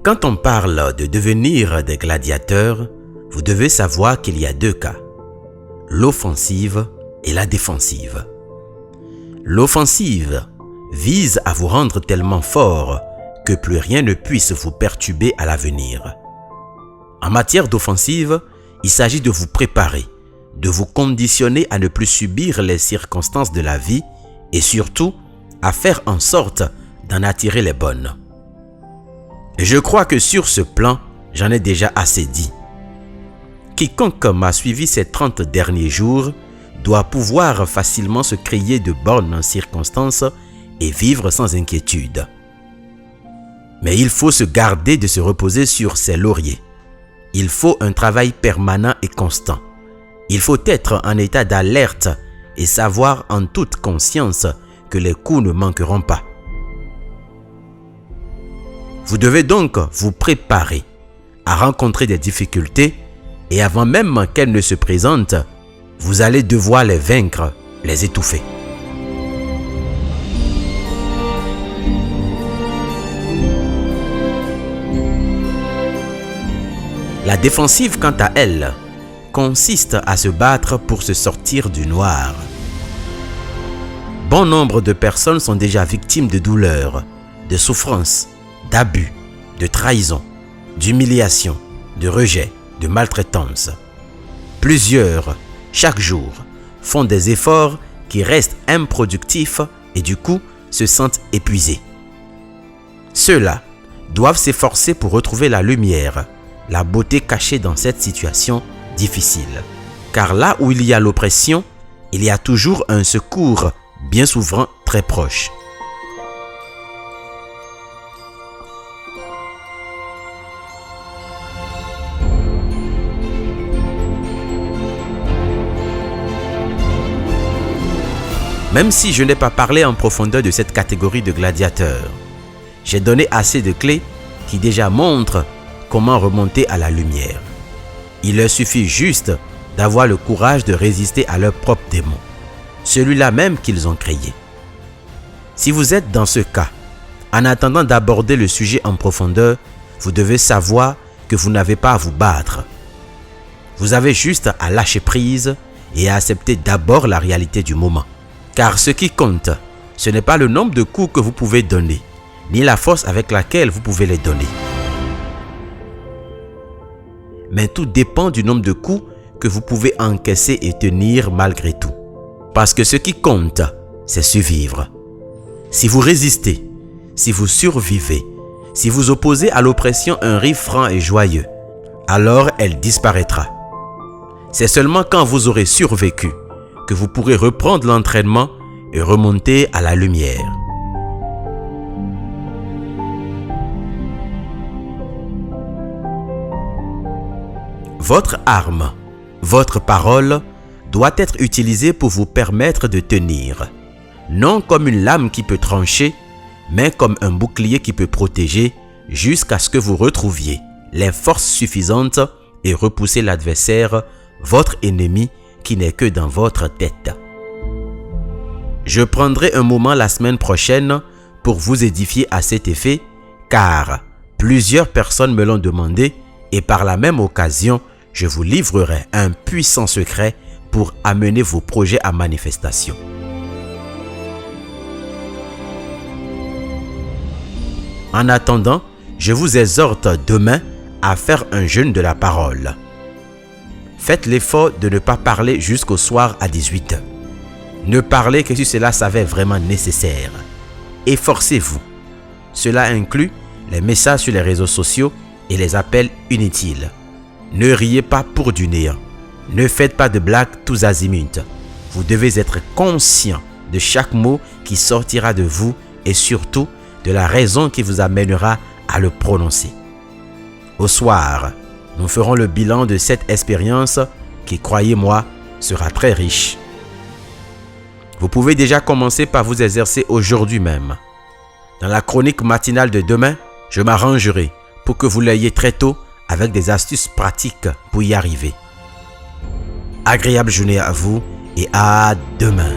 Quand on parle de devenir des gladiateurs, vous devez savoir qu'il y a deux cas, l'offensive et la défensive. L'offensive vise à vous rendre tellement fort que plus rien ne puisse vous perturber à l'avenir. En matière d'offensive, il s'agit de vous préparer, de vous conditionner à ne plus subir les circonstances de la vie et surtout à faire en sorte d'en attirer les bonnes. Et je crois que sur ce plan, j'en ai déjà assez dit. Quiconque m'a suivi ces 30 derniers jours doit pouvoir facilement se créer de bonnes circonstances et vivre sans inquiétude. Mais il faut se garder de se reposer sur ses lauriers. Il faut un travail permanent et constant. Il faut être en état d'alerte et savoir en toute conscience que les coups ne manqueront pas. Vous devez donc vous préparer à rencontrer des difficultés et avant même qu'elles ne se présentent, vous allez devoir les vaincre, les étouffer. La défensive, quant à elle, consiste à se battre pour se sortir du noir. Bon nombre de personnes sont déjà victimes de douleurs, de souffrances, d'abus, de trahison, d'humiliation, de rejet, de maltraitance. Plusieurs, chaque jour, font des efforts qui restent improductifs et du coup se sentent épuisés. Ceux-là doivent s'efforcer pour retrouver la lumière, la beauté cachée dans cette situation difficile. Car là où il y a l'oppression, il y a toujours un secours, bien souvent très proche. Même si je n'ai pas parlé en profondeur de cette catégorie de gladiateurs, j'ai donné assez de clés qui déjà montrent comment remonter à la lumière. Il leur suffit juste d'avoir le courage de résister à leur propre démon, celui-là même qu'ils ont créé. Si vous êtes dans ce cas, en attendant d'aborder le sujet en profondeur, vous devez savoir que vous n'avez pas à vous battre. Vous avez juste à lâcher prise et à accepter d'abord la réalité du moment. Car ce qui compte, ce n'est pas le nombre de coups que vous pouvez donner, ni la force avec laquelle vous pouvez les donner. Mais tout dépend du nombre de coups que vous pouvez encaisser et tenir malgré tout. Parce que ce qui compte, c'est survivre. Si vous résistez, si vous survivez, si vous opposez à l'oppression un rire franc et joyeux, alors elle disparaîtra. C'est seulement quand vous aurez survécu que vous pourrez reprendre l'entraînement et remonter à la lumière. Votre arme, votre parole, doit être utilisée pour vous permettre de tenir. Non comme une lame qui peut trancher, mais comme un bouclier qui peut protéger jusqu'à ce que vous retrouviez les forces suffisantes et repousser l'adversaire, votre ennemi, qui n'est que dans votre tête. Je prendrai un moment la semaine prochaine pour vous édifier à cet effet, car plusieurs personnes me l'ont demandé et par la même occasion, je vous livrerai un puissant secret pour amener vos projets à manifestation. En attendant, je vous exhorte demain à faire un jeûne de la parole. Faites l'effort de ne pas parler jusqu'au soir à 18h. Ne parlez que si cela s'avère vraiment nécessaire. Efforcez-vous. Cela inclut les messages sur les réseaux sociaux et les appels inutiles. Ne riez pas pour du néant. Ne faites pas de blagues tous azimuts. Vous devez être conscient de chaque mot qui sortira de vous et surtout de la raison qui vous amènera à le prononcer. Au soir, nous ferons le bilan de cette expérience qui, croyez-moi, sera très riche. Vous pouvez déjà commencer par vous exercer aujourd'hui même. Dans la chronique matinale de demain, je m'arrangerai pour que vous l'ayez très tôt avec des astuces pratiques pour y arriver. Agréable journée à vous et à demain.